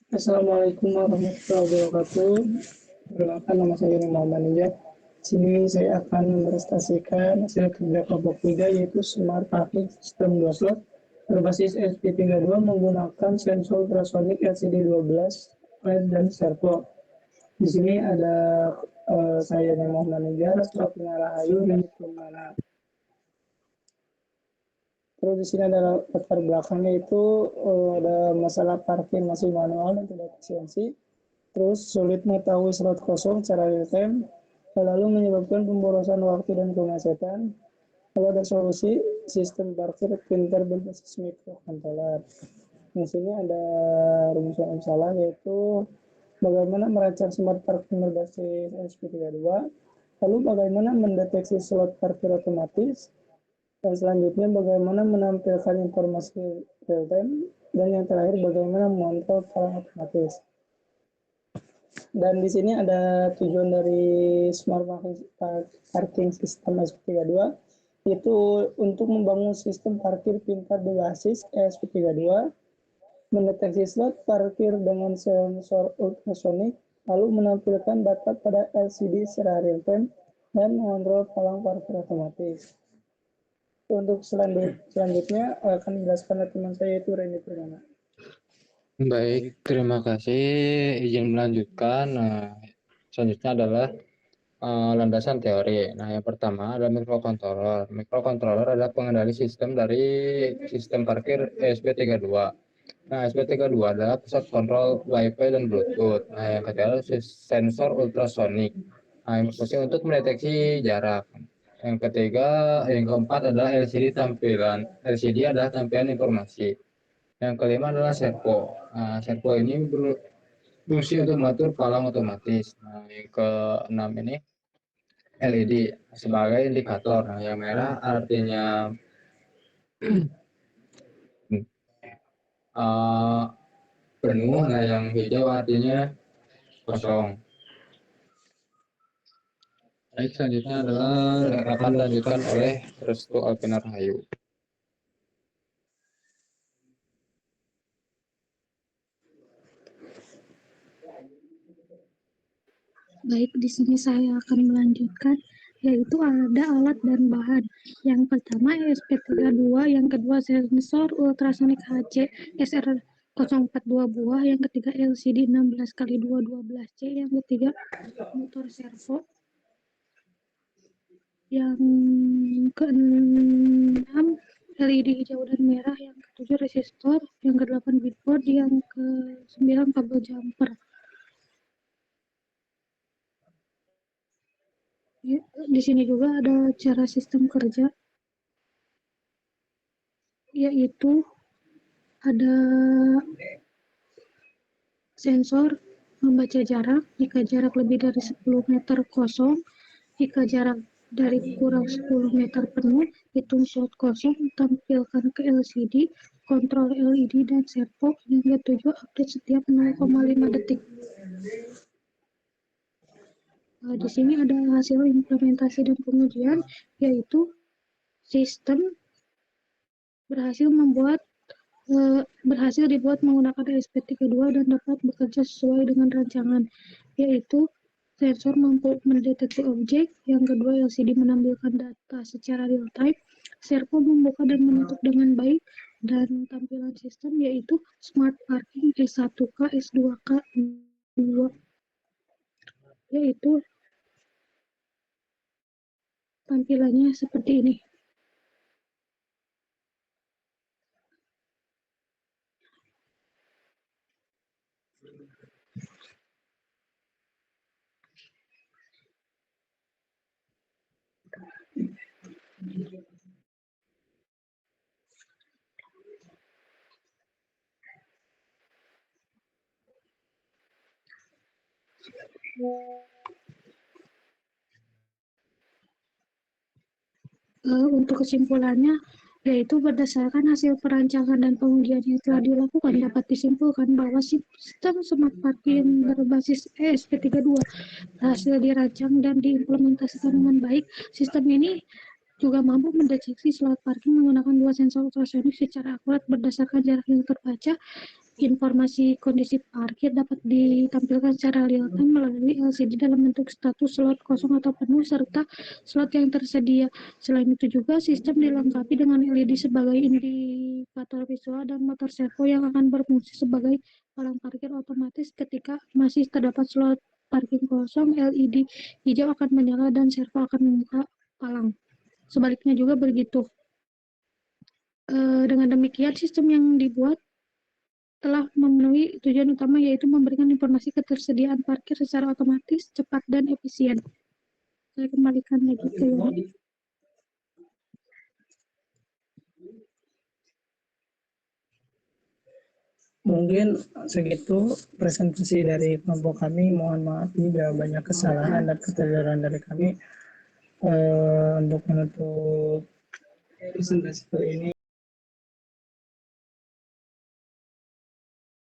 Assalamualaikum warahmatullahi wabarakatuh. Perkenalkan nama saya Muhammad Nijat. Di sini saya akan mempresentasikan hasil kerja kelompok 3 yaitu Smart Parking System 2 slot berbasis SP32 menggunakan sensor ultrasonic LCD 12 LED dan servo. Di sini ada saya Muhammad Nijat, selaku Rahayu dan Mana. Terus di sini ada latar belakangnya itu ada masalah parkir masih manual dan tidak efisiensi. Terus sulit mengetahui slot kosong secara real time, lalu menyebabkan pemborosan waktu dan kemacetan. Lalu ada solusi sistem parkir pintar berbasis microcontroller. Di sini ada rumusan masalah yaitu bagaimana merancang smart parking berbasis SP32, lalu bagaimana mendeteksi slot parkir otomatis, dan selanjutnya bagaimana menampilkan informasi real time, dan yang terakhir bagaimana mengontrol palang otomatis. Dan di sini ada tujuan dari Smart Parking System SP32 yaitu untuk membangun sistem parkir pintar berbasis SP32, mendeteksi slot parkir dengan sensor ultrasonic, lalu menampilkan data pada LCD secara real time, dan mengontrol palang parkir otomatis. Untuk selanjutnya akan dijelaskan oleh teman saya yaitu Randy Purnama. Baik, terima kasih. Izin melanjutkan. Selanjutnya adalah landasan teori. Nah, yang pertama adalah microcontroller. Microcontroller adalah pengendali sistem dari sistem parkir ESP32. Nah, ESP32 adalah pusat kontrol Wi-Fi dan Bluetooth. Nah, yang ketiga adalah sensor ultrasonic. Nah, yang berfungsi untuk mendeteksi jarak. Yang keempat adalah LCD tampilan. LCD adalah tampilan informasi. Yang kelima adalah servo. Nah, servo ini berfungsi untuk mengatur palang otomatis. Nah, yang keenam ini LED sebagai indikator. Nah, yang merah artinya penuh, nah yang hijau artinya kosong. Baik, selanjutnya adalah akan dilanjutkan oleh Restu Alpinar Hayu. Baik, di sini saya akan melanjutkan, yaitu ada alat dan bahan. Yang pertama ESP32, yang kedua sensor ultrasonic HC SR042 buah, yang ketiga LCD 16x212C, yang ketiga motor servo, yang keenam LED hijau dan merah, yang ketujuh resistor, yang kedelapan breadboard, yang ke-9 kabel jumper. Ya, di sini juga ada cara sistem kerja, yaitu ada sensor membaca jarak. Jika jarak lebih dari 10 meter kosong, jika jarak dari kurang 10 meter penuh, hitung slot kosong, tampilkan ke LCD, kontrol LED dan servo. Yang ketujuh, update setiap 0,5 detik. Di sini ada hasil implementasi dan pengujian, yaitu sistem berhasil dibuat menggunakan ESP32 dan dapat bekerja sesuai dengan rancangan, yaitu sensor mampu mendeteksi objek, yang kedua LCD menampilkan data secara real time, servo membuka dan menutup dengan baik, dan tampilan sistem yaitu Smart Parking S1K, S2K, 2, yaitu tampilannya seperti ini. Untuk kesimpulannya, yaitu berdasarkan hasil perancangan dan pengujian yang telah dilakukan, dapat disimpulkan bahwa sistem smart parking berbasis ESP32 berhasil dirancang dan diimplementasikan dengan baik. Sistem ini juga mampu mendeteksi slot parking menggunakan dua sensor ultrasonic secara akurat berdasarkan jarak yang terbaca, informasi kondisi parkir dapat ditampilkan secara real time melalui LCD dalam bentuk status slot kosong atau penuh serta slot yang tersedia. Selain itu juga sistem dilengkapi dengan LED sebagai indikator visual dan motor servo yang akan berfungsi sebagai palang parkir otomatis ketika masih terdapat slot parking kosong. LED hijau akan menyala dan servo akan membuka palang. Sebaliknya juga begitu. Dengan demikian sistem yang dibuat telah memenuhi tujuan utama, yaitu memberikan informasi ketersediaan parkir secara otomatis, cepat, dan efisien. Saya kembalikan lagi ke Yoni. Mungkin segitu presentasi dari kelompok kami. Mohon maaf jika banyak kesalahan dan keterangan dari kami. Untuk menutup presentasi kali ini